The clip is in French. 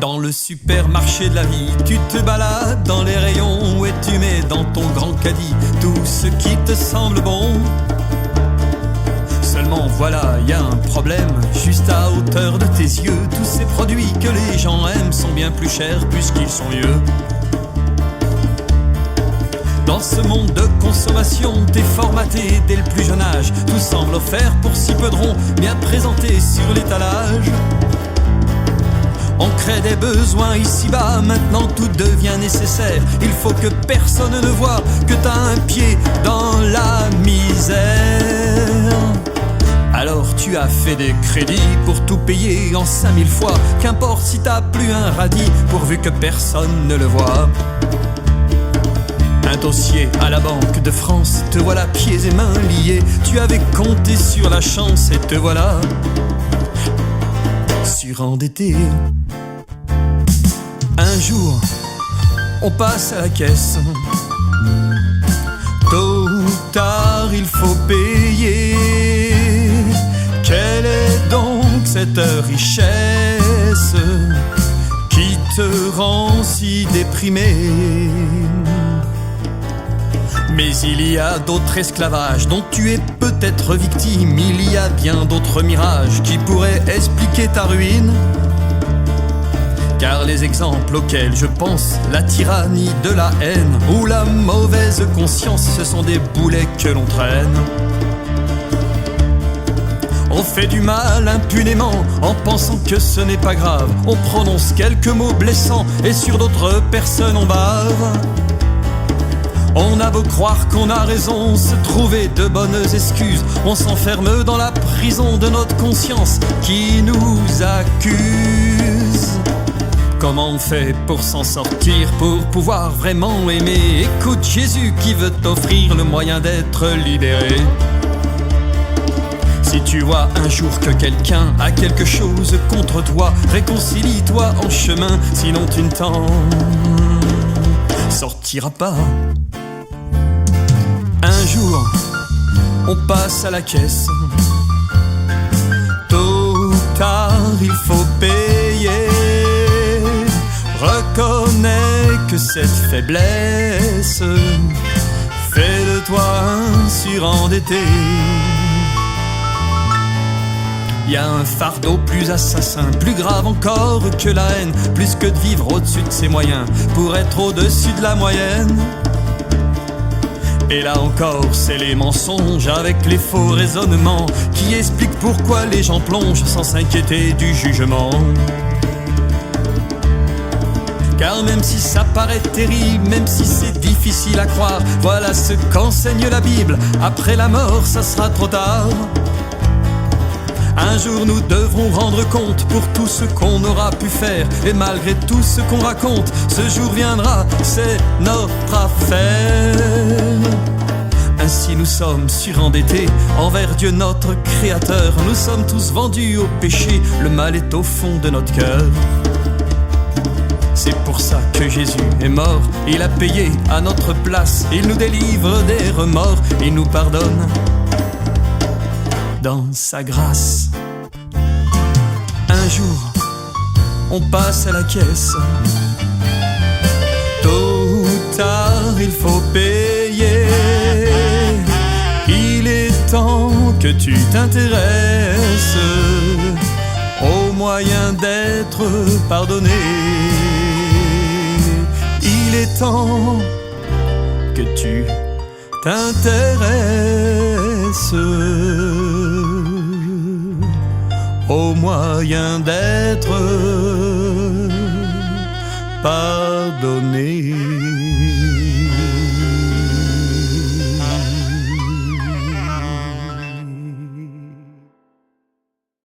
Dans le supermarché de la vie, tu te balades dans les rayons et tu mets dans ton grand caddie tout ce qui te semble bon. Seulement voilà, y a un problème, juste à hauteur de tes yeux. Tous ces produits que les gens aiment sont bien plus chers puisqu'ils sont mieux. Dans ce monde de consommation, t'es formaté dès le plus jeune âge. Tout semble offert pour si peu de ronds, bien présenté sur l'étalage. On crée des besoins ici-bas, maintenant tout devient nécessaire. Il faut que personne ne voie que t'as un pied dans la misère. Alors tu as fait des crédits pour tout payer en 5000 fois. Qu'importe si t'as plus un radis, pourvu que personne ne le voit. Un dossier à la Banque de France, te voilà pieds et mains liés. Tu avais compté sur la chance et te voilà surendetté. Un jour, on passe à la caisse. Tôt ou tard, il faut payer. Quelle est donc cette richesse qui te rend si déprimé? Mais il y a d'autres esclavages dont tu es peut-être victime. Il y a bien d'autres mirages qui pourraient expliquer ta ruine. Car les exemples auxquels je pense, la tyrannie de la haine ou la mauvaise conscience, ce sont des boulets que l'on traîne. On fait du mal impunément en pensant que ce n'est pas grave. On prononce quelques mots blessants et sur d'autres personnes on bave. On a beau croire qu'on a raison, se trouver de bonnes excuses, on s'enferme dans la prison de notre conscience qui nous accuse. Comment on fait pour s'en sortir, pour pouvoir vraiment aimer? Écoute Jésus qui veut t'offrir le moyen d'être libéré. Si tu vois un jour que quelqu'un a quelque chose contre toi, réconcilie-toi en chemin, sinon tu ne t'en sortiras pas. Un jour, on passe à la caisse. Tôt ou tard, il faut payer. Reconnais que cette faiblesse fait de toi un surendetté. Y a un fardeau plus assassin, plus grave encore que la haine, plus que de vivre au-dessus de ses moyens pour être au-dessus de la moyenne. Et là encore, c'est les mensonges avec les faux raisonnements qui expliquent pourquoi les gens plongent sans s'inquiéter du jugement. Car même si ça paraît terrible, même si c'est difficile à croire, voilà ce qu'enseigne la Bible, après la mort ça sera trop tard. Un jour nous devrons rendre compte pour tout ce qu'on aura pu faire. Et malgré tout ce qu'on raconte, ce jour viendra, c'est notre affaire. Ainsi nous sommes surendettés envers Dieu notre Créateur. Nous sommes tous vendus au péché, le mal est au fond de notre cœur. C'est pour ça que Jésus est mort, il a payé à notre place. Il nous délivre des remords, il nous pardonne dans sa grâce. Un jour, on passe à la caisse. Tôt ou tard, il faut payer. Il est temps que tu t'intéresses aux moyens d'être pardonné. Il est temps que tu t'intéresses aux moyens d'être pardonné.